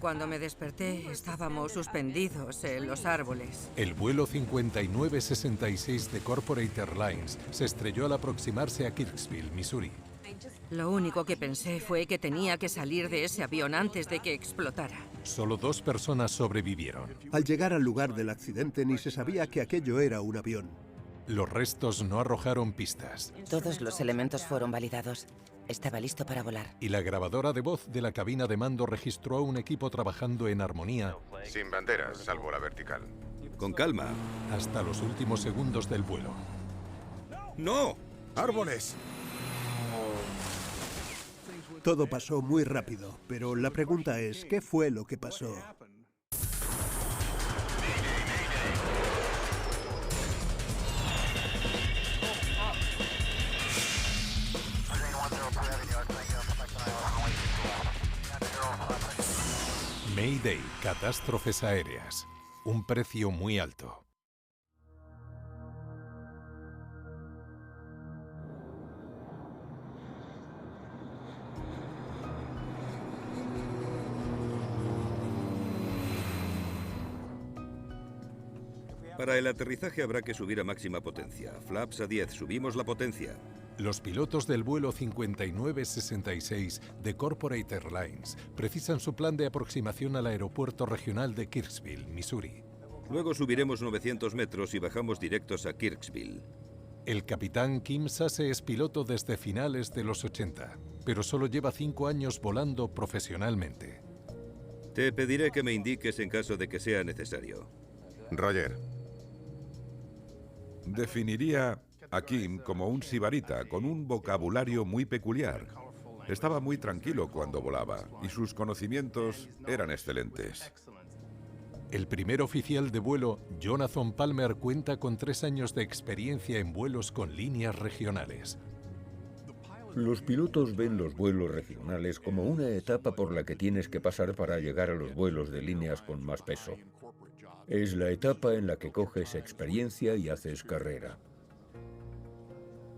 Cuando me desperté, estábamos suspendidos en los árboles. El vuelo 5966 de Corporate Airlines se estrelló al aproximarse a Kirksville, Missouri. Lo único que pensé fue que tenía que salir de ese avión antes de que explotara. Solo 2 personas sobrevivieron. Al llegar al lugar del accidente ni se sabía que aquello era un avión. Los restos no arrojaron pistas. Todos los elementos fueron validados. Estaba listo para volar. Y la grabadora de voz de la cabina de mando registró a un equipo trabajando en armonía. Sin banderas, salvo la vertical. Con calma. Hasta los últimos segundos del vuelo. ¡No! ¡Árboles! Todo pasó muy rápido, pero la pregunta es, ¿qué fue lo que pasó? Mayday, catástrofes aéreas. Un precio muy alto. Para el aterrizaje habrá que subir a máxima potencia. Flaps a 10, subimos la potencia. Los pilotos del vuelo 5966 de Corporate Airlines precisan su plan de aproximación al aeropuerto regional de Kirksville, Missouri. Luego subiremos 900 metros y bajamos directos a Kirksville. El capitán Kim Sase es piloto desde finales de los 80, pero solo lleva 5 años volando profesionalmente. Te pediré que me indiques en caso de que sea necesario. Roger. Definiría a Kim como un sibarita con un vocabulario muy peculiar. Estaba muy tranquilo cuando volaba y sus conocimientos eran excelentes. El primer oficial de vuelo, Jonathan Palmer, cuenta con 3 años de experiencia en vuelos con líneas regionales. Los pilotos ven los vuelos regionales como una etapa por la que tienes que pasar para llegar a los vuelos de líneas con más peso. Es la etapa en la que coges experiencia y haces carrera.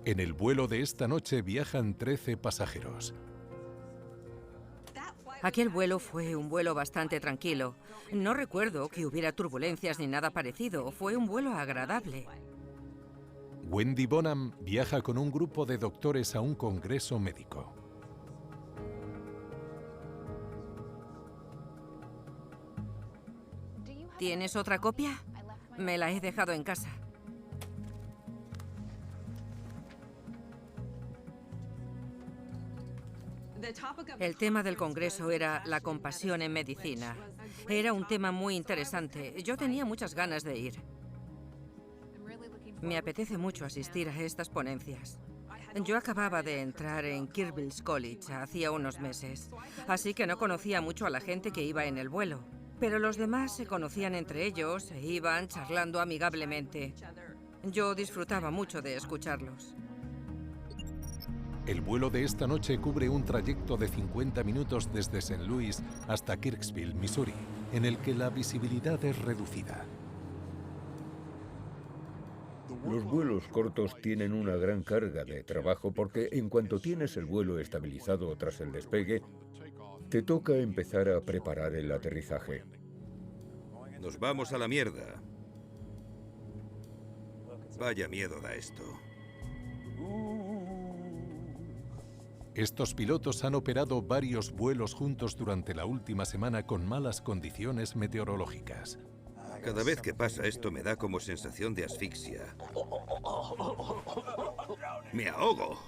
En el vuelo de esta noche viajan 13 pasajeros. Aquel vuelo fue un vuelo bastante tranquilo. No recuerdo que hubiera turbulencias ni nada parecido. Fue un vuelo agradable. Wendy Bonham viaja con un grupo de doctores a un congreso médico. ¿Tienes otra copia? Me la he dejado en casa. El tema del congreso era la compasión en medicina. Era un tema muy interesante. Yo tenía muchas ganas de ir. Me apetece mucho asistir a estas ponencias. Yo acababa de entrar en Kirkville College hacía unos meses, así que no conocía mucho a la gente que iba en el vuelo. Pero los demás se conocían entre ellos e iban charlando amigablemente. Yo disfrutaba mucho de escucharlos. El vuelo de esta noche cubre un trayecto de 50 minutos desde St. Louis hasta Kirksville, Missouri, en el que la visibilidad es reducida. Los vuelos cortos tienen una gran carga de trabajo porque en cuanto tienes el vuelo estabilizado tras el despegue, te toca empezar a preparar el aterrizaje. Nos vamos a la mierda. Vaya miedo da esto. Estos pilotos han operado varios vuelos juntos durante la última semana con malas condiciones meteorológicas. Cada vez que pasa esto me da como sensación de asfixia. ¡Me ahogo!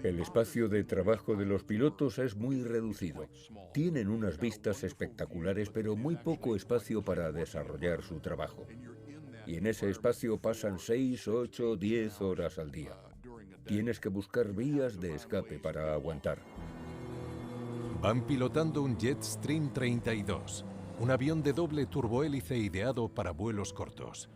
El espacio de trabajo de los pilotos es muy reducido. Tienen unas vistas espectaculares, pero muy poco espacio para desarrollar su trabajo. Y en ese espacio pasan 6, 8, 10 horas al día. Tienes que buscar vías de escape para aguantar. Van pilotando un Jetstream 32, un avión de doble turbohélice ideado para vuelos cortos.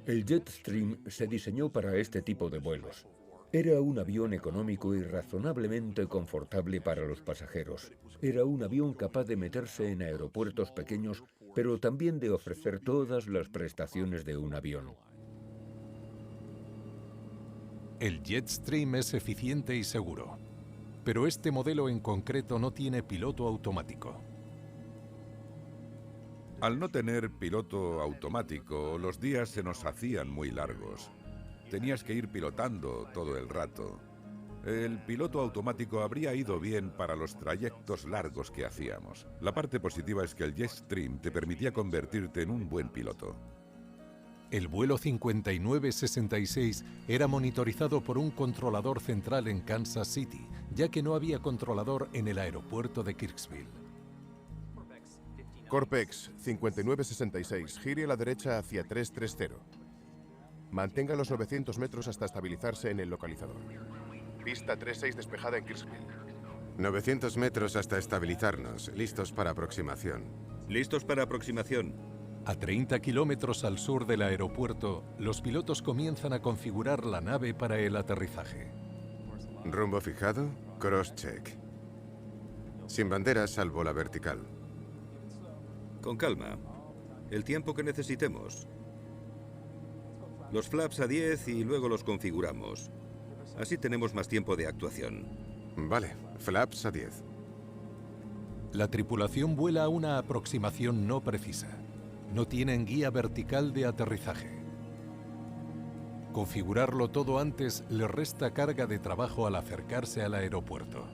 El Jetstream se diseñó para este tipo de vuelos. Era un avión económico y razonablemente confortable para los pasajeros. Era un avión capaz de meterse en aeropuertos pequeños, pero también de ofrecer todas las prestaciones de un avión. El Jetstream es eficiente y seguro. pero este modelo en concreto no tiene piloto automático. Al no tener piloto automático, los días se nos hacían muy largos. Tenías que ir pilotando todo el rato. El piloto automático habría ido bien para los trayectos largos que hacíamos. La parte positiva es que el Jetstream te permitía convertirte en un buen piloto. El vuelo 5966 era monitorizado por un controlador central en Kansas City, ya que no había controlador en el aeropuerto de Kirksville. Corpex 5966, gire a la derecha hacia 330. Mantenga los 900 metros hasta estabilizarse en el localizador. Pista 36 despejada en Kirksville. 900 metros hasta estabilizarnos. Listos para aproximación. Listos para aproximación. A 30 kilómetros al sur del aeropuerto, los pilotos comienzan a configurar la nave para el aterrizaje. Rumbo fijado, cross-check. Sin banderas salvo la vertical. Con calma. El tiempo que necesitemos. Los flaps a 10 y luego los configuramos. Así tenemos más tiempo de actuación. Vale, flaps a 10. La tripulación vuela a una aproximación no precisa. No tienen guía vertical de aterrizaje. Configurarlo todo antes les resta carga de trabajo al acercarse al aeropuerto.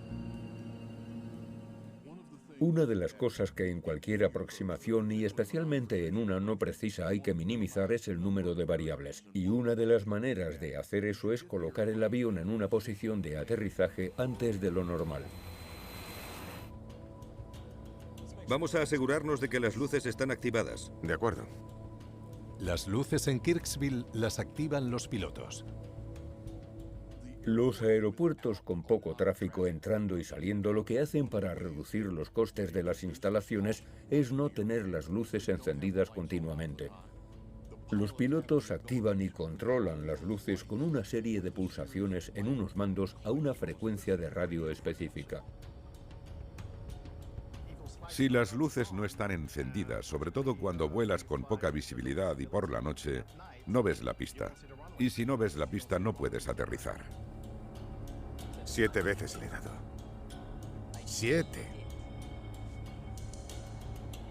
Una de las cosas que en cualquier aproximación y especialmente en una no precisa hay que minimizar es el número de variables. Y una de las maneras de hacer eso es colocar el avión en una posición de aterrizaje antes de lo normal. Vamos a asegurarnos de que las luces están activadas. De acuerdo. Las luces en Kirksville las activan los pilotos. Los aeropuertos con poco tráfico entrando y saliendo lo que hacen para reducir los costes de las instalaciones es no tener las luces encendidas continuamente. Los pilotos activan y controlan las luces con una serie de pulsaciones en unos mandos a una frecuencia de radio específica. Si las luces no están encendidas, sobre todo cuando vuelas con poca visibilidad y por la noche, no ves la pista. Y si no ves la pista, no puedes aterrizar. 7 veces le he dado. 7.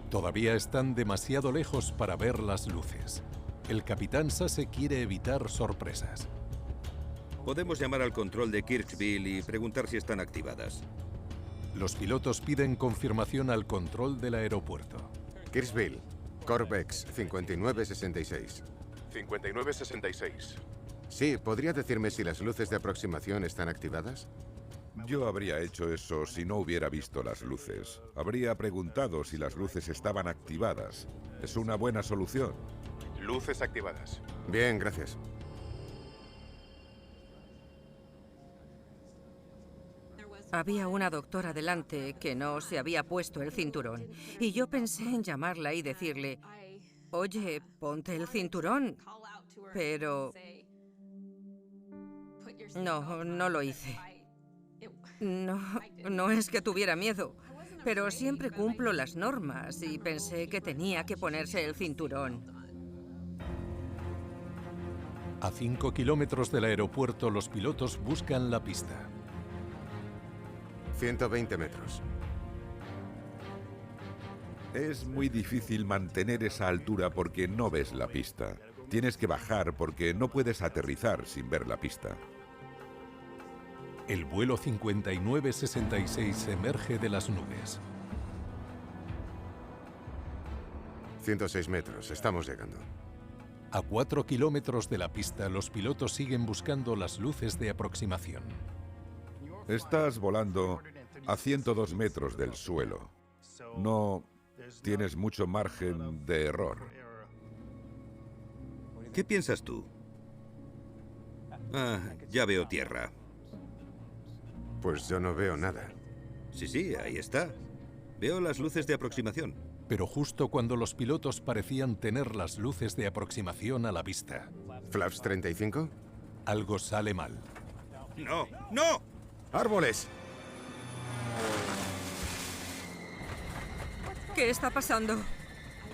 Todavía están demasiado lejos para ver las luces. El capitán Sase quiere evitar sorpresas. Podemos llamar al control de Kirksville y preguntar si están activadas. Los pilotos piden confirmación al control del aeropuerto. Kirksville, Corpex 5966. 5966. Sí, ¿podría decirme si las luces de aproximación están activadas? Yo habría hecho eso si no hubiera visto las luces. Habría preguntado si las luces estaban activadas. Es una buena solución. Luces activadas. Bien, gracias. Había una doctora delante que no se había puesto el cinturón. Y yo pensé en llamarla y decirle, oye, ponte el cinturón. Pero no lo hice. No es que tuviera miedo, pero siempre cumplo las normas y pensé que tenía que ponerse el cinturón. A 5 kilómetros del aeropuerto, los pilotos buscan la pista. 120 metros. Es muy difícil mantener esa altura porque no ves la pista. Tienes que bajar porque no puedes aterrizar sin ver la pista. El vuelo 5966 emerge de las nubes. 106 metros, estamos llegando. A 4 kilómetros de la pista, los pilotos siguen buscando las luces de aproximación. Estás volando a 102 metros del suelo. No tienes mucho margen de error. ¿Qué piensas tú? Ya veo tierra. Pues yo no veo nada. Sí, ahí está. Veo las luces de aproximación. Pero justo cuando los pilotos parecían tener las luces de aproximación a la vista, ¿Flaps 35? algo sale mal. ¡No! ¡No! ¡Árboles! ¿Qué está pasando?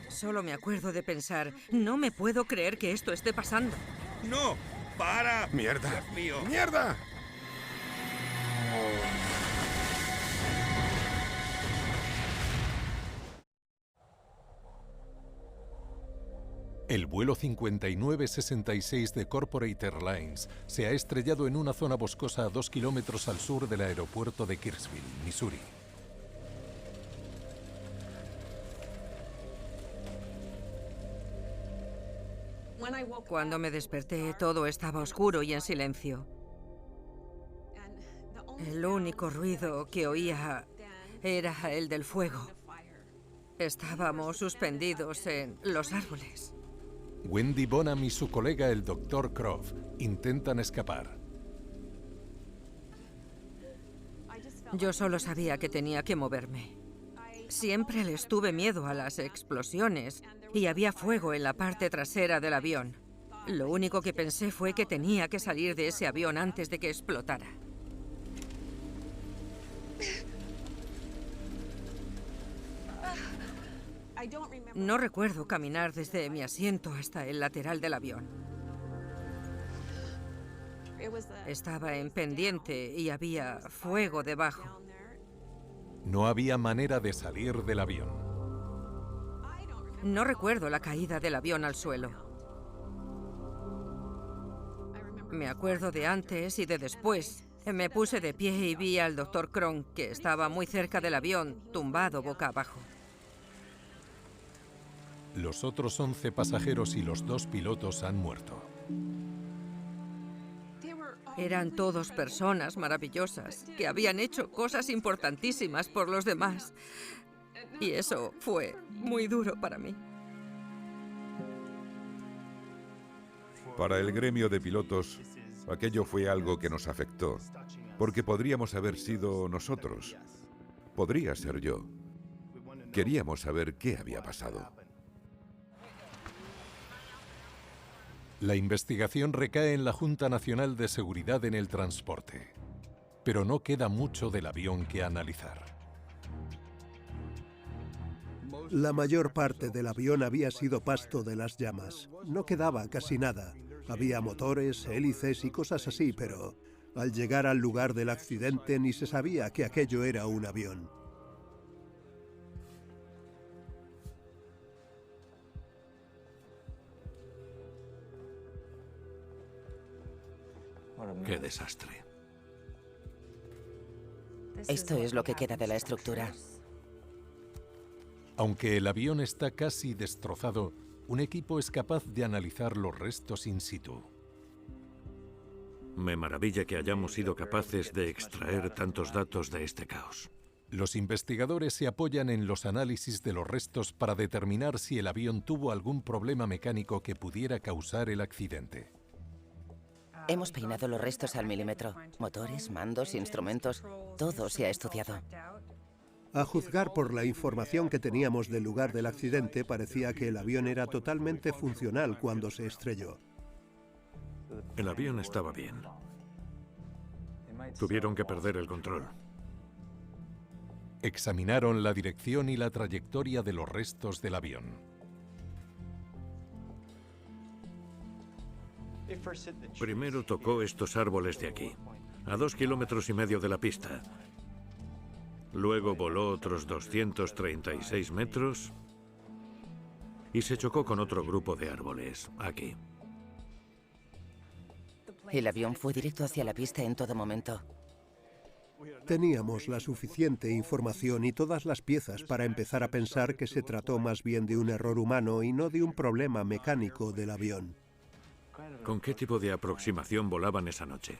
Solo me acuerdo de pensar, no me puedo creer que esto esté pasando. ¡No! ¡Para! ¡Mierda! ¡Dios mío! ¡Mierda! El vuelo 5966 de Corporate Airlines se ha estrellado en una zona boscosa a 2 kilómetros al sur del aeropuerto de Kirksville, Missouri. Cuando me desperté, todo estaba oscuro y en silencio. El único ruido que oía era el del fuego. Estábamos suspendidos en los árboles. Wendy Bonham y su colega, el Dr. Croft, intentan escapar. Yo solo sabía que tenía que moverme. Siempre les tuve miedo a las explosiones y había fuego en la parte trasera del avión. Lo único que pensé fue que tenía que salir de ese avión antes de que explotara. No recuerdo caminar desde mi asiento hasta el lateral del avión. Estaba en pendiente y había fuego debajo. No había manera de salir del avión. No recuerdo la caída del avión al suelo. Me acuerdo de antes y de después. Me puse de pie y vi al Dr. Cronk, que estaba muy cerca del avión, tumbado boca abajo. Los otros 11 pasajeros y los 2 pilotos han muerto. Eran todos personas maravillosas que habían hecho cosas importantísimas por los demás. Y eso fue muy duro para mí. Para el gremio de pilotos, aquello fue algo que nos afectó, porque podríamos haber sido nosotros. Podría ser yo. Queríamos saber qué había pasado. La investigación recae en la Junta Nacional de Seguridad en el Transporte, pero no queda mucho del avión que analizar. La mayor parte del avión había sido pasto de las llamas. No quedaba casi nada. Había motores, hélices y cosas así, pero al llegar al lugar del accidente ni se sabía que aquello era un avión. ¡Qué desastre! Esto es lo que queda de la estructura. Aunque el avión está casi destrozado, un equipo es capaz de analizar los restos in situ. Me maravilla que hayamos sido capaces de extraer tantos datos de este caos. Los investigadores se apoyan en los análisis de los restos para determinar si el avión tuvo algún problema mecánico que pudiera causar el accidente. Hemos peinado los restos al milímetro. Motores, mandos, instrumentos, todo se ha estudiado. A juzgar por la información que teníamos del lugar del accidente, parecía que el avión era totalmente funcional cuando se estrelló. El avión estaba bien. Tuvieron que perder el control. Examinaron la dirección y la trayectoria de los restos del avión. Primero tocó estos árboles de aquí, a 2,5 kilómetros de la pista. Luego voló otros 236 metros y se chocó con otro grupo de árboles, aquí. El avión fue directo hacia la pista en todo momento. Teníamos la suficiente información y todas las piezas para empezar a pensar que se trató más bien de un error humano y no de un problema mecánico del avión. ¿Con qué tipo de aproximación volaban esa noche?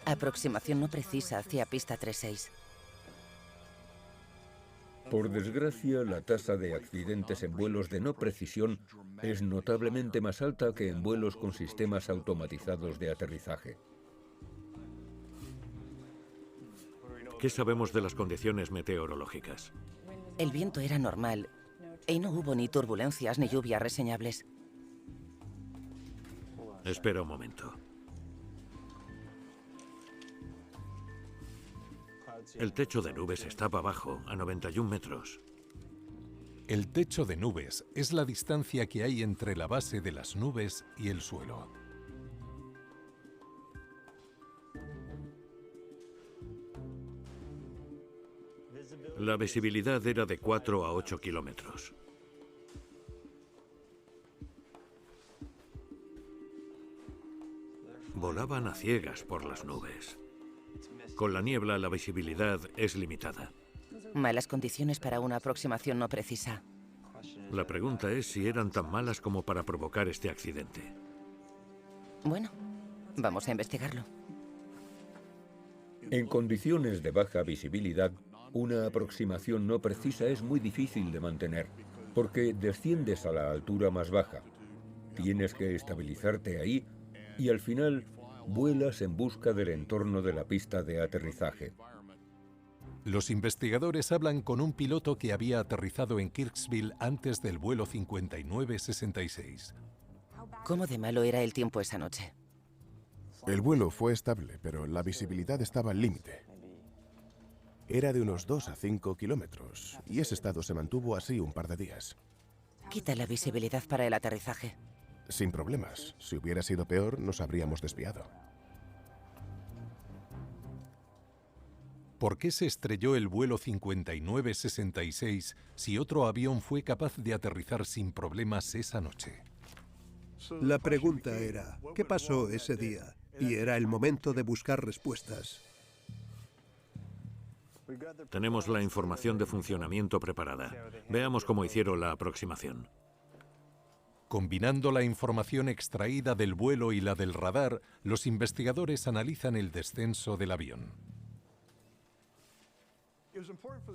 Aproximación no precisa hacia pista 36. Por desgracia, la tasa de accidentes en vuelos de no precisión es notablemente más alta que en vuelos con sistemas automatizados de aterrizaje. ¿Qué sabemos de las condiciones meteorológicas? El viento era normal y no hubo ni turbulencias ni lluvias reseñables. Espera un momento. El techo de nubes estaba abajo, a 91 metros. El techo de nubes es la distancia que hay entre la base de las nubes y el suelo. La visibilidad era de 4 a 8 kilómetros. Volaban a ciegas por las nubes. Con la niebla la visibilidad es limitada. Malas condiciones para una aproximación no precisa. La pregunta es si eran tan malas como para provocar este accidente. Bueno, vamos a investigarlo. En condiciones de baja visibilidad, una aproximación no precisa es muy difícil de mantener, porque desciendes a la altura más baja. Tienes que estabilizarte ahí y al final vuelas en busca del entorno de la pista de aterrizaje. Los investigadores hablan con un piloto que había aterrizado en Kirksville antes del vuelo 5966. ¿Cómo de malo era el tiempo esa noche? El vuelo fue estable, pero la visibilidad estaba al límite. Era de unos 2 a 5 kilómetros, y ese estado se mantuvo así un par de días. Quita la visibilidad para el aterrizaje. Sin problemas. Si hubiera sido peor, nos habríamos desviado. ¿Por qué se estrelló el vuelo 5966 si otro avión fue capaz de aterrizar sin problemas esa noche? La pregunta era, ¿qué pasó ese día? Y era el momento de buscar respuestas. Tenemos la información de funcionamiento preparada. Veamos cómo hicieron la aproximación. Combinando la información extraída del vuelo y la del radar, los investigadores analizan el descenso del avión.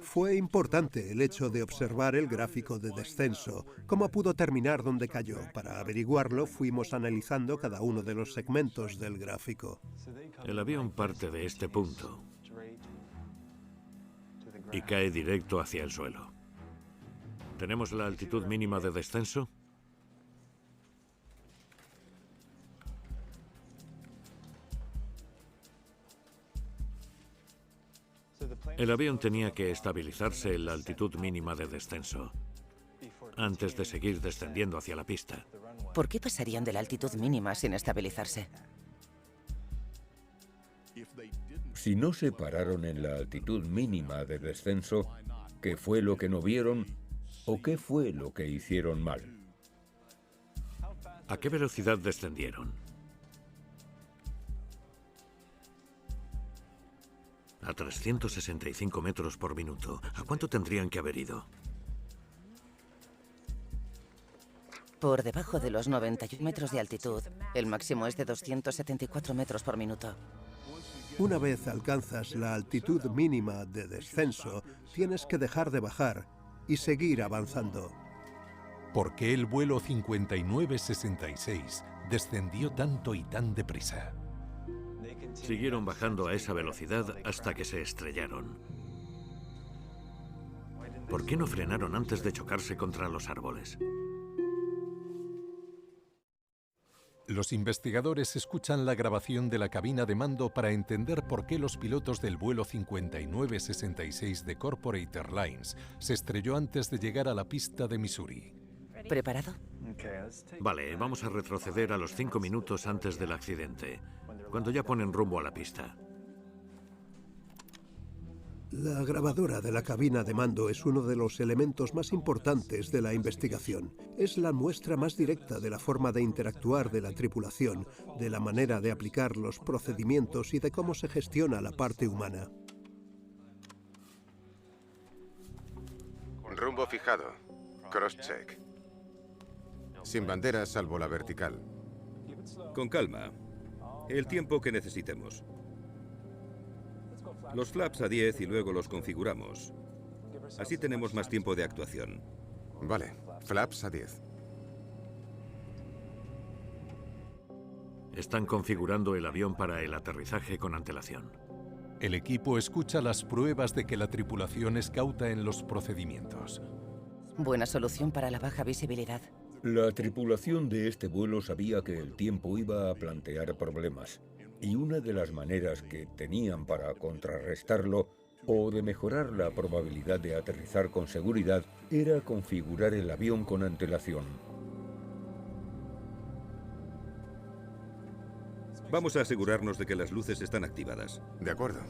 Fue importante el hecho de observar el gráfico de descenso, cómo pudo terminar donde cayó. Para averiguarlo, fuimos analizando cada uno de los segmentos del gráfico. El avión parte de este punto y cae directo hacia el suelo. ¿Tenemos la altitud mínima de descenso? El avión tenía que estabilizarse en la altitud mínima de descenso antes de seguir descendiendo hacia la pista. ¿Por qué pasarían de la altitud mínima sin estabilizarse? Si no se pararon en la altitud mínima de descenso, ¿qué fue lo que no vieron o qué fue lo que hicieron mal? ¿A qué velocidad descendieron? A 365 metros por minuto. ¿A cuánto tendrían que haber ido? Por debajo de los 91 metros de altitud, el máximo es de 274 metros por minuto. Una vez alcanzas la altitud mínima de descenso, tienes que dejar de bajar y seguir avanzando. ¿Por qué el vuelo 5966 descendió tanto y tan deprisa? Siguieron bajando a esa velocidad hasta que se estrellaron. ¿Por qué no frenaron antes de chocarse contra los árboles? Los investigadores escuchan la grabación de la cabina de mando para entender por qué los pilotos del vuelo 5966 de Corporate Airlines se estrelló antes de llegar a la pista de Missouri. ¿Preparado? Vale, vamos a retroceder a los 5 minutos antes del accidente, cuando ya ponen rumbo a la pista. La grabadora de la cabina de mando es uno de los elementos más importantes de la investigación. Es la muestra más directa de la forma de interactuar de la tripulación, de la manera de aplicar los procedimientos y de cómo se gestiona la parte humana. Rumbo fijado. Cross-check. Sin bandera salvo la vertical. Con calma. El tiempo que necesitemos. Los flaps a 10 y luego los configuramos. Así tenemos más tiempo de actuación. Vale, flaps a 10. Están configurando el avión para el aterrizaje con antelación. El equipo escucha las pruebas de que la tripulación es cauta en los procedimientos. Buena solución para la baja visibilidad. La tripulación de este vuelo sabía que el tiempo iba a plantear problemas, y una de las maneras que tenían para contrarrestarlo o de mejorar la probabilidad de aterrizar con seguridad era configurar el avión con antelación. Vamos a asegurarnos de que las luces están activadas. De acuerdo.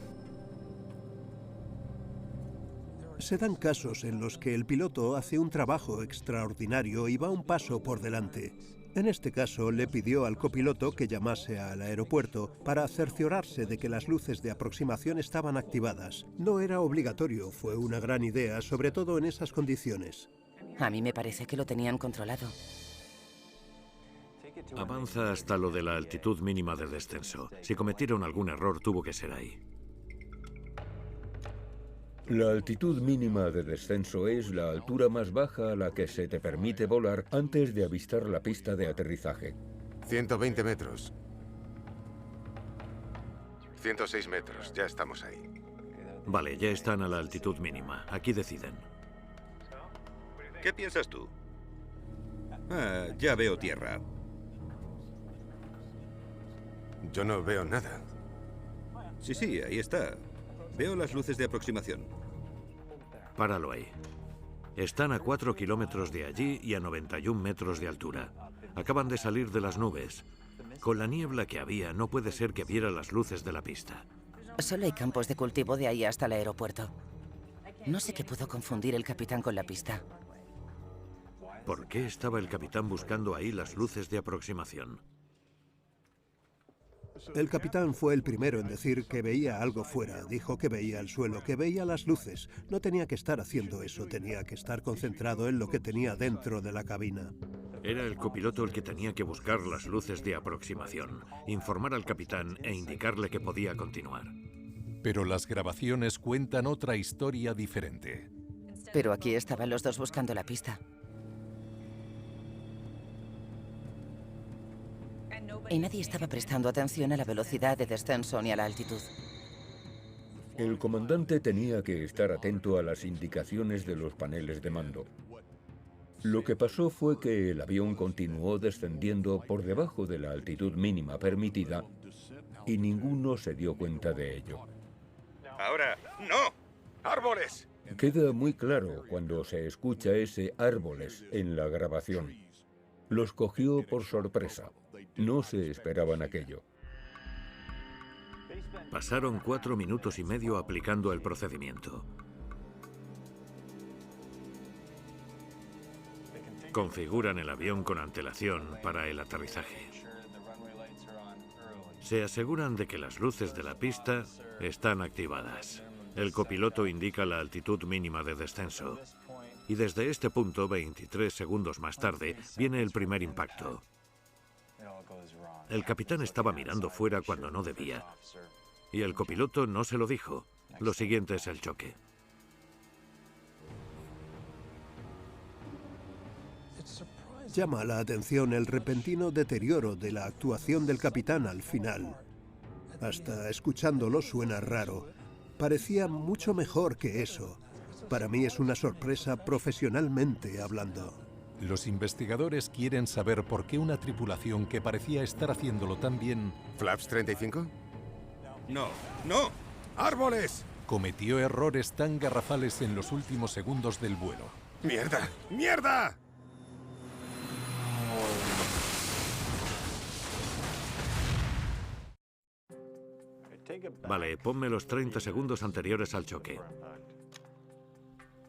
Se dan casos en los que el piloto hace un trabajo extraordinario y va un paso por delante. En este caso, le pidió al copiloto que llamase al aeropuerto para cerciorarse de que las luces de aproximación estaban activadas. No era obligatorio, fue una gran idea, sobre todo en esas condiciones. A mí me parece que lo tenían controlado. Avanza hasta lo de la altitud mínima de descenso. Si cometieron algún error, tuvo que ser ahí. La altitud mínima de descenso es la altura más baja a la que se te permite volar antes de avistar la pista de aterrizaje. 120 metros. 106 metros, ya estamos ahí. Vale, ya están a la altitud mínima. Aquí deciden. ¿Qué piensas tú? Ya veo tierra. Yo no veo nada. Sí, ahí está. Veo las luces de aproximación. Páralo ahí. Están a 4 kilómetros de allí y a 91 metros de altura. Acaban de salir de las nubes. Con la niebla que había, no puede ser que viera las luces de la pista. Solo hay campos de cultivo de ahí hasta el aeropuerto. No sé qué pudo confundir el capitán con la pista. ¿Por qué estaba el capitán buscando ahí las luces de aproximación? El capitán fue el primero en decir que veía algo fuera. Dijo que veía el suelo, que veía las luces. No tenía que estar haciendo eso, tenía que estar concentrado en lo que tenía dentro de la cabina. Era el copiloto el que tenía que buscar las luces de aproximación, informar al capitán e indicarle que podía continuar. Pero las grabaciones cuentan otra historia diferente. Pero aquí estaban los dos buscando la pista. Y nadie estaba prestando atención a la velocidad de descenso ni a la altitud. El comandante tenía que estar atento a las indicaciones de los paneles de mando. Lo que pasó fue que el avión continuó descendiendo por debajo de la altitud mínima permitida y ninguno se dio cuenta de ello. Ahora, ¡no! ¡Árboles! Queda muy claro cuando se escucha ese árboles en la grabación. Los cogió por sorpresa. No se esperaban aquello. Pasaron 4 minutos y medio aplicando el procedimiento. Configuran el avión con antelación para el aterrizaje. Se aseguran de que las luces de la pista están activadas. El copiloto indica la altitud mínima de descenso. Y desde este punto, 23 segundos más tarde, viene el primer impacto. El capitán estaba mirando fuera cuando no debía. Y el copiloto no se lo dijo. Lo siguiente es el choque. Llama la atención el repentino deterioro de la actuación del capitán al final. Hasta escuchándolo suena raro. Parecía mucho mejor que eso. Para mí es una sorpresa profesionalmente hablando. Los investigadores quieren saber por qué una tripulación que parecía estar haciéndolo tan bien... ¿Flaps 35? ¡No! ¡No! ¡Árboles! Cometió errores tan garrafales en los últimos segundos del vuelo. ¡Mierda! ¡Mierda! Vale, ponme los 30 segundos anteriores al choque.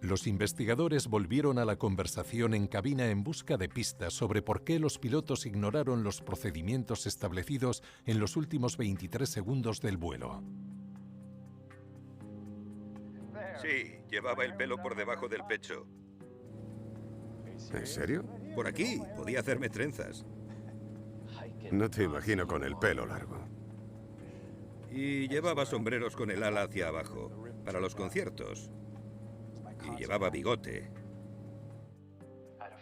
Los investigadores volvieron a la conversación en cabina en busca de pistas sobre por qué los pilotos ignoraron los procedimientos establecidos en los últimos 23 segundos del vuelo. Sí, llevaba el pelo por debajo del pecho. ¿En serio? Por aquí, podía hacerme trenzas. No te imagino con el pelo largo. Y llevaba sombreros con el ala hacia abajo, para los conciertos. Y llevaba bigote.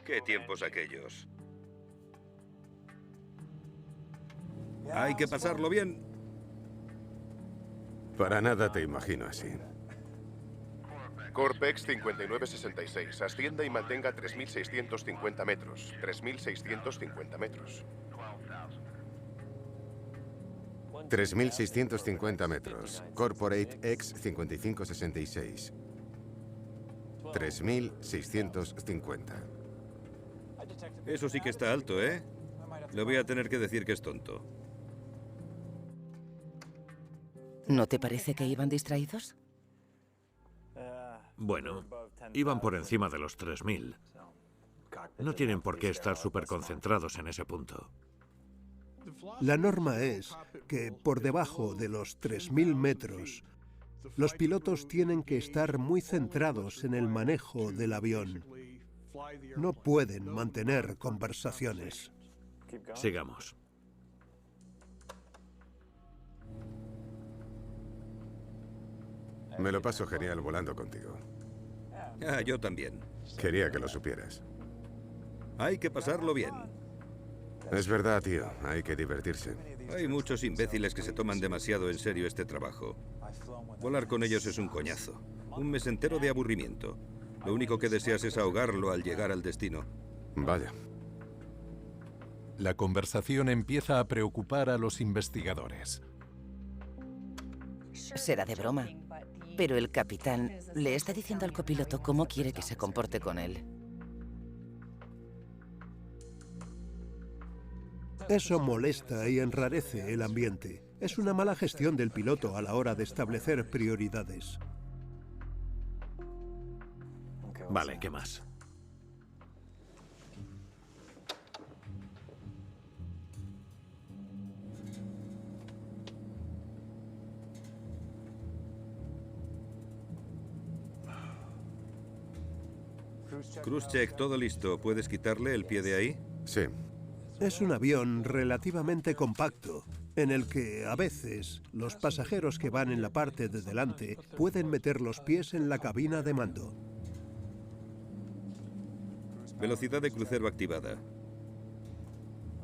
¿Qué tiempos aquellos? Hay que pasarlo bien. Para nada te imagino así. Corpex 5966. Ascienda y mantenga 3.650 metros. 3.650 metros. 3.650 metros. Corporate X 5566. 3.650. Eso sí que está alto, ¿eh? Le voy a tener que decir que es tonto. ¿No te parece que iban distraídos? Bueno, iban por encima de los 3000. No tienen por qué estar súper concentrados en ese punto. La norma es que por debajo de los 3.000 metros, los pilotos tienen que estar muy centrados en el manejo del avión. No pueden mantener conversaciones. Sigamos. Me lo paso genial volando contigo. Ah, yo también. Quería que lo supieras. Hay que pasarlo bien. Es verdad, tío. Hay que divertirse. Hay muchos imbéciles que se toman demasiado en serio este trabajo. Volar con ellos es un coñazo. Un mes entero de aburrimiento. Lo único que deseas es ahogarlo al llegar al destino. Vaya. La conversación empieza a preocupar a los investigadores. Será de broma, pero el capitán le está diciendo al copiloto cómo quiere que se comporte con él. Eso molesta y enrarece el ambiente. Es una mala gestión del piloto a la hora de establecer prioridades. Vale, ¿qué más? Crosscheck, todo listo. ¿Puedes quitarle el pie de ahí? Sí. Es un avión relativamente compacto, en el que, a veces, los pasajeros que van en la parte de delante pueden meter los pies en la cabina de mando. Velocidad de crucero activada.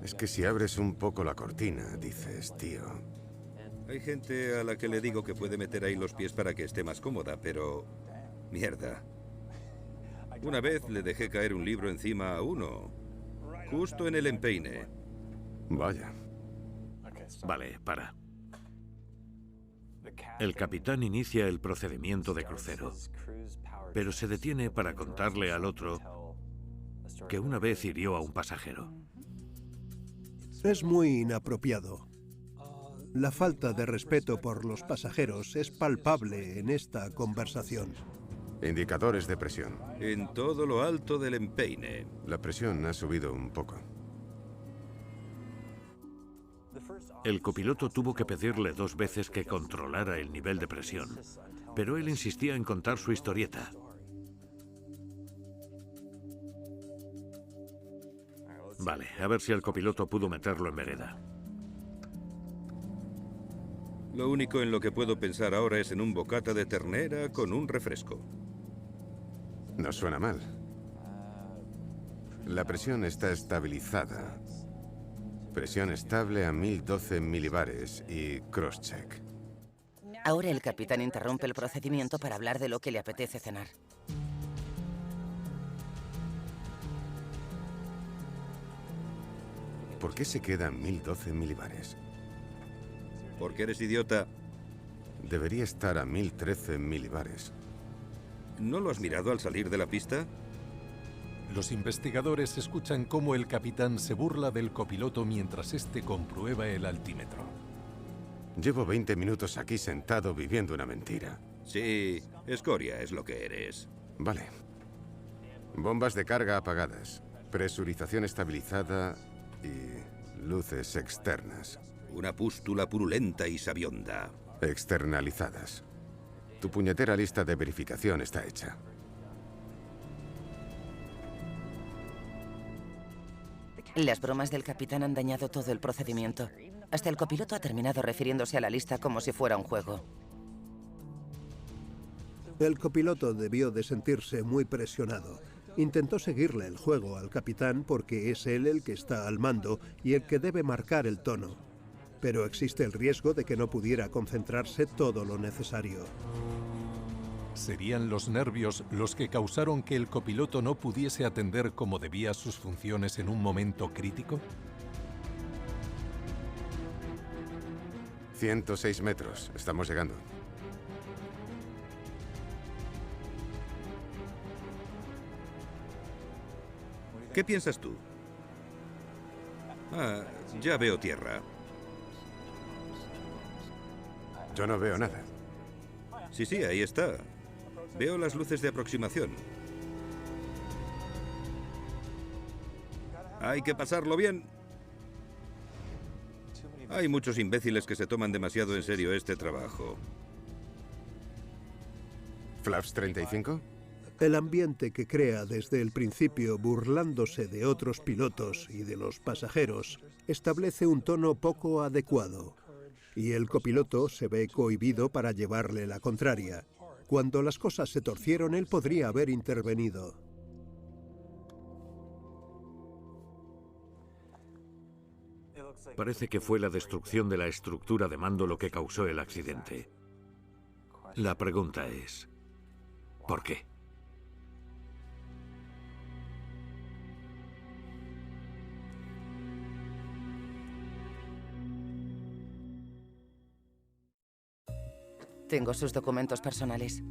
Es que si abres un poco la cortina, dices, tío. Hay gente a la que le digo que puede meter ahí los pies para que esté más cómoda, pero... mierda. Una vez le dejé caer un libro encima a uno, justo en el empeine. Vaya. Vale, para. El capitán inicia el procedimiento de crucero, pero se detiene para contarle al otro que una vez hirió a un pasajero. Es muy inapropiado. La falta de respeto por los pasajeros es palpable en esta conversación. Indicadores de presión. En todo lo alto del empeine. La presión ha subido un poco. El copiloto tuvo que pedirle 2 veces que controlara el nivel de presión, pero él insistía en contar su historieta. Vale, a ver si el copiloto pudo meterlo en vereda. Lo único en lo que puedo pensar ahora es en un bocata de ternera con un refresco. No suena mal. La presión está estabilizada. Presión estable a 1012 milibares y crosscheck. Ahora el capitán interrumpe el procedimiento para hablar de lo que le apetece cenar. ¿Por qué se queda en 1012 milibares? Porque eres idiota. Debería estar a 1013 milibares. ¿No lo has mirado al salir de la pista? Los investigadores escuchan cómo el capitán se burla del copiloto mientras este comprueba el altímetro. Llevo 20 minutos aquí sentado viviendo una mentira. Sí, escoria es lo que eres. Vale. Bombas de carga apagadas, presurización estabilizada y luces externas. Una pústula purulenta y sabionda. Externalizadas. Tu puñetera lista de verificación está hecha. Las bromas del capitán han dañado todo el procedimiento. Hasta el copiloto ha terminado refiriéndose a la lista como si fuera un juego. El copiloto debió de sentirse muy presionado. Intentó seguirle el juego al capitán porque es él el que está al mando y el que debe marcar el tono. Pero existe el riesgo de que no pudiera concentrarse todo lo necesario. ¿Serían los nervios los que causaron que el copiloto no pudiese atender como debía sus funciones en un momento crítico? 106 metros. Estamos llegando. ¿Qué piensas tú? Ah, ya veo tierra. Yo no veo nada. Sí, ahí está. Veo las luces de aproximación. Hay que pasarlo bien. Hay muchos imbéciles que se toman demasiado en serio este trabajo. ¿Flaps 35? El ambiente que crea desde el principio, burlándose de otros pilotos y de los pasajeros, establece un tono poco adecuado. Y el copiloto se ve cohibido para llevarle la contraria. Cuando las cosas se torcieron, él podría haber intervenido. Parece que fue la destrucción de la estructura de mando lo que causó el accidente. La pregunta es, ¿por qué? Tengo sus documentos personales.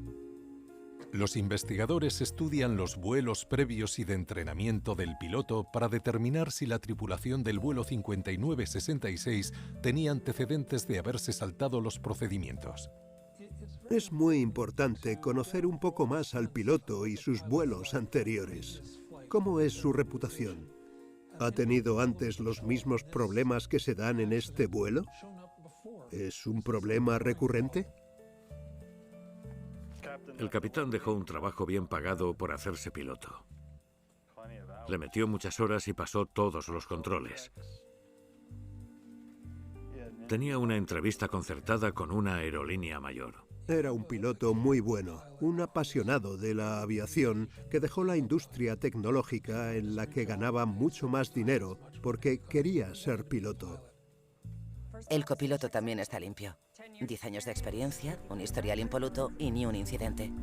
Los investigadores estudian los vuelos previos y de entrenamiento del piloto para determinar si la tripulación del vuelo 5966 tenía antecedentes de haberse saltado los procedimientos. Es muy importante conocer un poco más al piloto y sus vuelos anteriores. ¿Cómo es su reputación? ¿Ha tenido antes los mismos problemas que se dan en este vuelo? ¿Es un problema recurrente? El capitán dejó un trabajo bien pagado por hacerse piloto. Le metió muchas horas y pasó todos los controles. Tenía una entrevista concertada con una aerolínea mayor. Era un piloto muy bueno, un apasionado de la aviación que dejó la industria tecnológica en la que ganaba mucho más dinero porque quería ser piloto. El copiloto también está limpio. 10 años de experiencia, un historial impoluto y ni un incidente.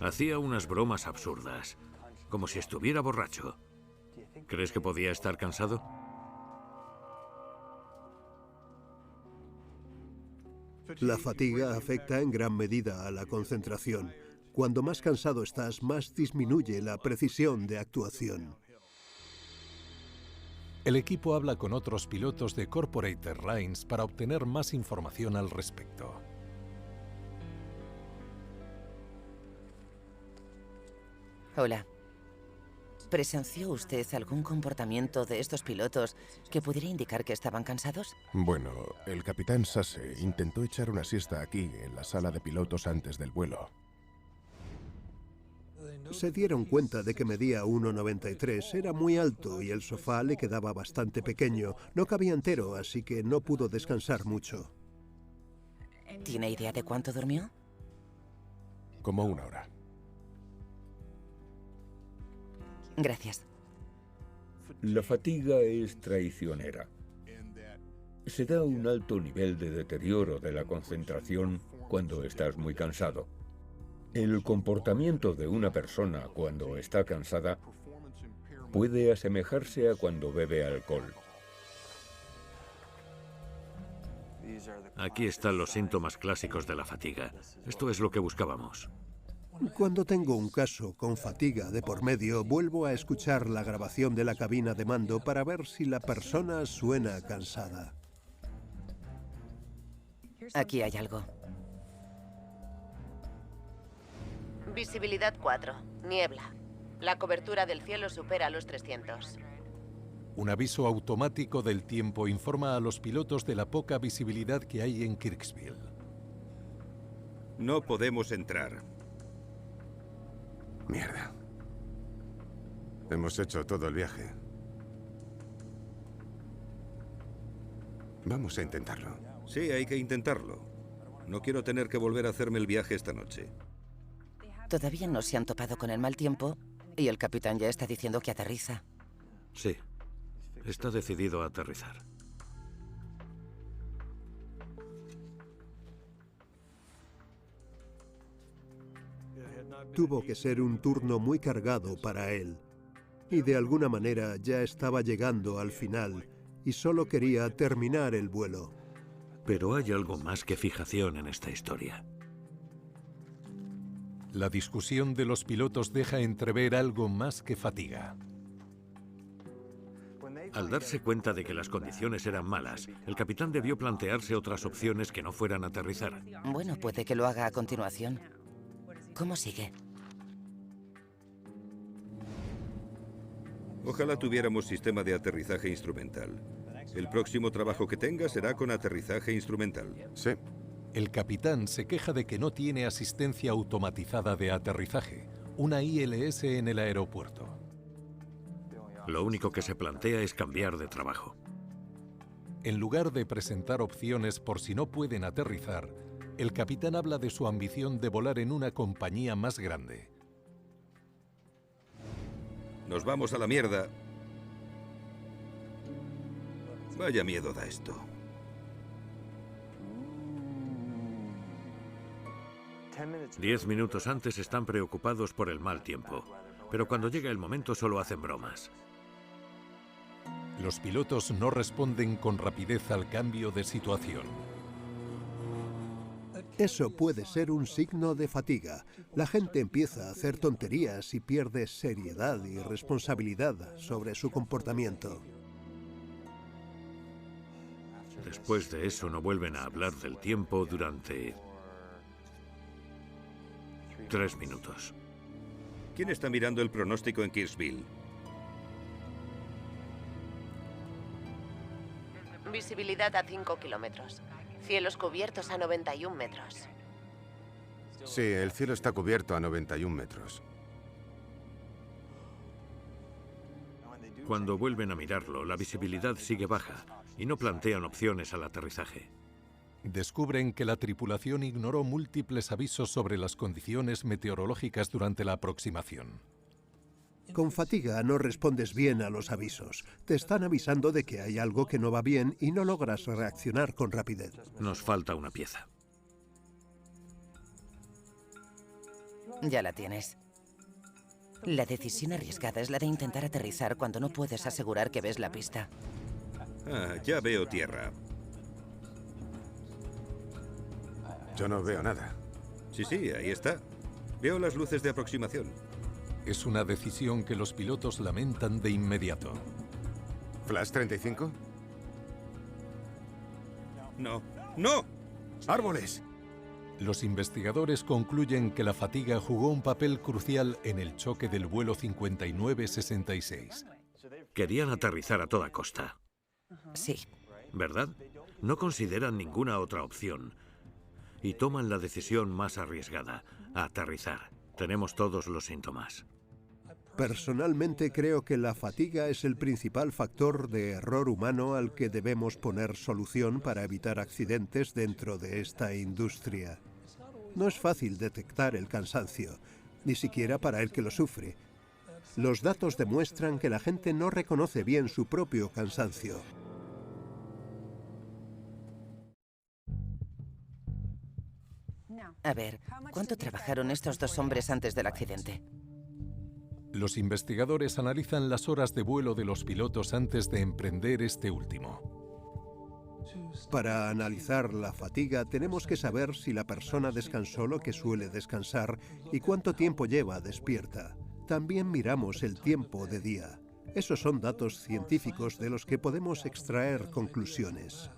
Hacía unas bromas absurdas, como si estuviera borracho. ¿Crees que podía estar cansado? La fatiga afecta en gran medida a la concentración. Cuando más cansado estás, más disminuye la precisión de actuación. El equipo habla con otros pilotos de Corporate Airlines para obtener más información al respecto. Hola. ¿Presenció usted algún comportamiento de estos pilotos que pudiera indicar que estaban cansados? Bueno, el capitán Sase intentó echar una siesta aquí, en la sala de pilotos antes del vuelo. Se dieron cuenta de que medía 1,93, era muy alto y el sofá le quedaba bastante pequeño. No cabía entero, así que no pudo descansar mucho. ¿Tiene idea de cuánto durmió? Como 1 hora. Gracias. La fatiga es traicionera. Se da un alto nivel de deterioro de la concentración cuando estás muy cansado. El comportamiento de una persona cuando está cansada puede asemejarse a cuando bebe alcohol. Aquí están los síntomas clásicos de la fatiga. Esto es lo que buscábamos. Cuando tengo un caso con fatiga de por medio, vuelvo a escuchar la grabación de la cabina de mando para ver si la persona suena cansada. Aquí hay algo. Visibilidad 4. Niebla. La cobertura del cielo supera los 300. Un aviso automático del tiempo informa a los pilotos de la poca visibilidad que hay en Kirksville. No podemos entrar. Mierda. Hemos hecho todo el viaje. Vamos a intentarlo. Sí, hay que intentarlo. No quiero tener que volver a hacerme el viaje esta noche. Todavía no se han topado con el mal tiempo y el capitán ya está diciendo que aterriza. Sí, está decidido a aterrizar. Tuvo que ser un turno muy cargado para él. Y de alguna manera ya estaba llegando al final y solo quería terminar el vuelo. Pero hay algo más que fijación en esta historia. La discusión de los pilotos deja entrever algo más que fatiga. Al darse cuenta de que las condiciones eran malas, el capitán debió plantearse otras opciones que no fueran aterrizar. Bueno, puede que lo haga a continuación. ¿Cómo sigue? Ojalá tuviéramos sistema de aterrizaje instrumental. El próximo trabajo que tenga será con aterrizaje instrumental. Sí. El capitán se queja de que no tiene asistencia automatizada de aterrizaje, una ILS en el aeropuerto. Lo único que se plantea es cambiar de trabajo. En lugar de presentar opciones por si no pueden aterrizar, el capitán habla de su ambición de volar en una compañía más grande. Nos vamos a la mierda. Vaya miedo da esto. Diez minutos antes están preocupados por el mal tiempo, pero cuando llega el momento solo hacen bromas. Los pilotos no responden con rapidez al cambio de situación. Eso puede ser un signo de fatiga. La gente empieza a hacer tonterías y pierde seriedad y responsabilidad sobre su comportamiento. Después de eso no vuelven a hablar del tiempo durante 3 minutos. ¿Quién está mirando el pronóstico en Kirksville? Visibilidad a 5 kilómetros. Cielos cubiertos a 91 metros. Sí, el cielo está cubierto a 91 metros. Cuando vuelven a mirarlo, la visibilidad sigue baja y no plantean opciones al aterrizaje. Descubren que la tripulación ignoró múltiples avisos sobre las condiciones meteorológicas durante la aproximación. Con fatiga no respondes bien a los avisos. Te están avisando de que hay algo que no va bien y no logras reaccionar con rapidez. Nos falta una pieza. Ya la tienes. La decisión arriesgada es la de intentar aterrizar cuando no puedes asegurar que ves la pista. Ah, ya veo tierra. Yo no veo nada. Sí, ahí está. Veo las luces de aproximación. Es una decisión que los pilotos lamentan de inmediato. ¿Flash 35? No. ¡No! ¡Árboles! Los investigadores concluyen que la fatiga jugó un papel crucial en el choque del vuelo 5966. Querían aterrizar a toda costa. Sí. ¿Verdad? No consideran ninguna otra opción. Y toman la decisión más arriesgada, aterrizar. Tenemos todos los síntomas. Personalmente creo que la fatiga es el principal factor de error humano al que debemos poner solución para evitar accidentes dentro de esta industria. No es fácil detectar el cansancio, ni siquiera para el que lo sufre. Los datos demuestran que la gente no reconoce bien su propio cansancio. A ver, ¿cuánto trabajaron estos dos hombres antes del accidente? Los investigadores analizan las horas de vuelo de los pilotos antes de emprender este último. Para analizar la fatiga tenemos que saber si la persona descansó lo que suele descansar y cuánto tiempo lleva despierta. También miramos el tiempo de día. Esos son datos científicos de los que podemos extraer conclusiones.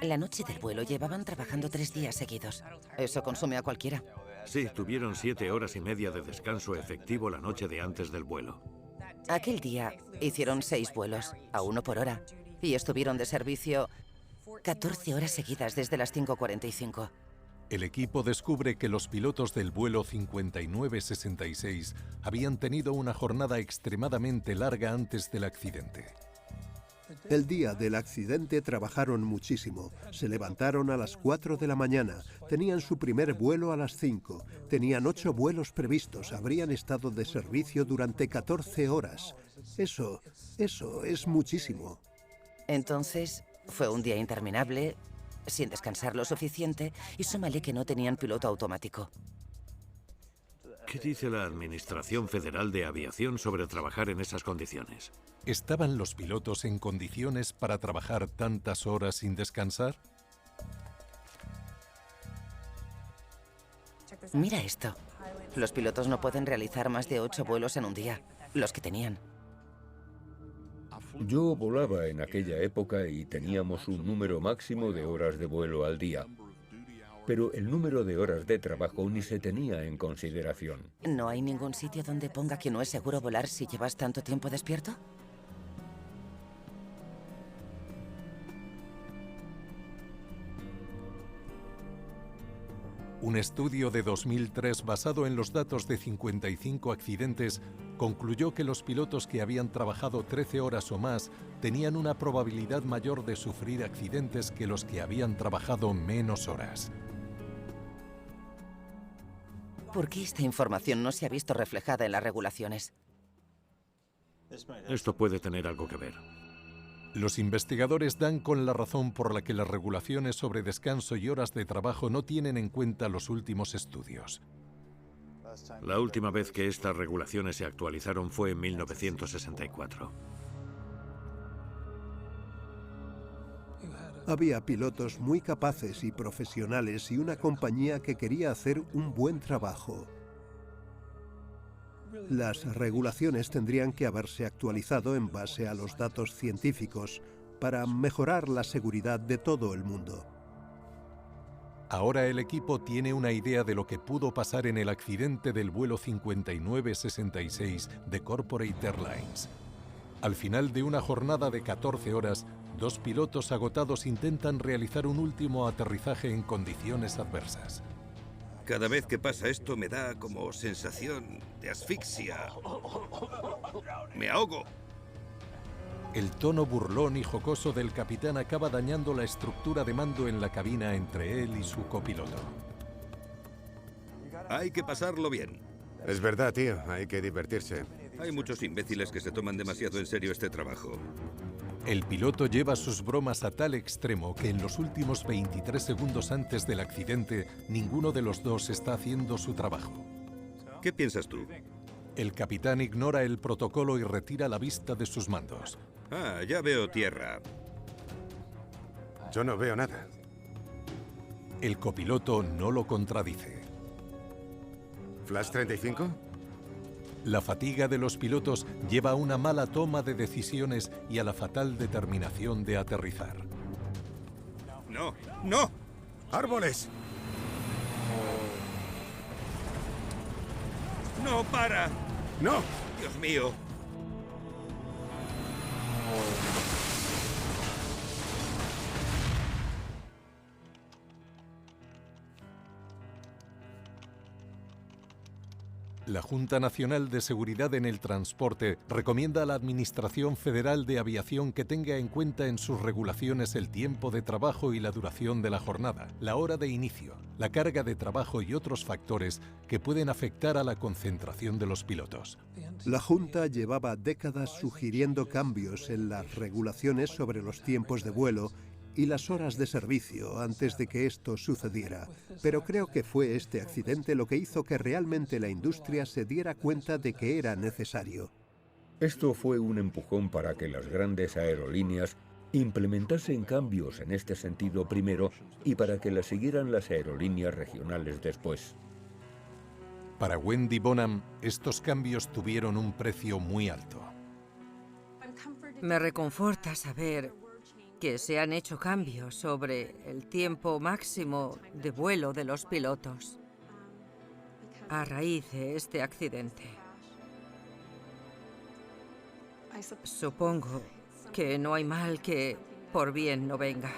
La noche del vuelo llevaban trabajando 3 días seguidos. Eso consume a cualquiera. Sí, tuvieron 7 horas y media de descanso efectivo la noche de antes del vuelo. Aquel día hicieron 6 vuelos, a 1 por hora, y estuvieron de servicio 14 horas seguidas desde las 5:45. El equipo descubre que los pilotos del vuelo 5966 habían tenido una jornada extremadamente larga antes del accidente. El día del accidente trabajaron muchísimo. Se levantaron a las 4 de la mañana. Tenían su primer vuelo a las 5. Tenían 8 vuelos previstos. Habrían estado de servicio durante 14 horas. Eso es muchísimo. Entonces, fue un día interminable, sin descansar lo suficiente, y súmale que no tenían piloto automático. ¿Qué dice la Administración Federal de Aviación sobre trabajar en esas condiciones? ¿Estaban los pilotos en condiciones para trabajar tantas horas sin descansar? Mira esto. Los pilotos no pueden realizar más de 8 vuelos en un día, los que tenían. Yo volaba en aquella época y teníamos un número máximo de horas de vuelo al día. pero el número de horas de trabajo ni se tenía en consideración. ¿No hay ningún sitio donde ponga que no es seguro volar si llevas tanto tiempo despierto? Un estudio de 2003 basado en los datos de 55 accidentes concluyó que los pilotos que habían trabajado 13 horas o más tenían una probabilidad mayor de sufrir accidentes que los que habían trabajado menos horas. ¿Por qué esta información no se ha visto reflejada en las regulaciones? Esto puede tener algo que ver. Los investigadores dan con la razón por la que las regulaciones sobre descanso y horas de trabajo no tienen en cuenta los últimos estudios. La última vez que estas regulaciones se actualizaron fue en 1964. Había pilotos muy capaces y profesionales y una compañía que quería hacer un buen trabajo. Las regulaciones tendrían que haberse actualizado en base a los datos científicos para mejorar la seguridad de todo el mundo. Ahora el equipo tiene una idea de lo que pudo pasar en el accidente del vuelo 5966 de Corporate Airlines. Al final de una jornada de 14 horas, 2 pilotos agotados intentan realizar un último aterrizaje en condiciones adversas. Cada vez que pasa esto me da como sensación de asfixia. ¡Me ahogo! El tono burlón y jocoso del capitán acaba dañando la estructura de mando en la cabina entre él y su copiloto. Hay que pasarlo bien. Es verdad, tío. Hay que divertirse. Hay muchos imbéciles que se toman demasiado en serio este trabajo. El piloto lleva sus bromas a tal extremo que en los últimos 23 segundos antes del accidente, ninguno de los dos está haciendo su trabajo. ¿Qué piensas tú? El capitán ignora el protocolo y retira la vista de sus mandos. Ah, ya veo tierra. Yo no veo nada. El copiloto no lo contradice. ¿Flash 35? La fatiga de los pilotos lleva a una mala toma de decisiones y a la fatal determinación de aterrizar. ¡No! ¡No! ¡Árboles! ¡No, para! ¡No! ¡Dios mío! La Junta Nacional de Seguridad en el Transporte recomienda a la Administración Federal de Aviación que tenga en cuenta en sus regulaciones el tiempo de trabajo y la duración de la jornada, la hora de inicio, la carga de trabajo y otros factores que pueden afectar a la concentración de los pilotos. La Junta llevaba décadas sugiriendo cambios en las regulaciones sobre los tiempos de vuelo y las horas de servicio antes de que esto sucediera, pero creo que fue este accidente lo que hizo que realmente la industria se diera cuenta de que era necesario. Esto fue un empujón para que las grandes aerolíneas implementasen cambios en este sentido primero y para que las siguieran las aerolíneas regionales después. Para Wendy Bonham, estos cambios tuvieron un precio muy alto. Me reconforta saber que se han hecho cambios sobre el tiempo máximo de vuelo de los pilotos a raíz de este accidente. Supongo que no hay mal que por bien no venga.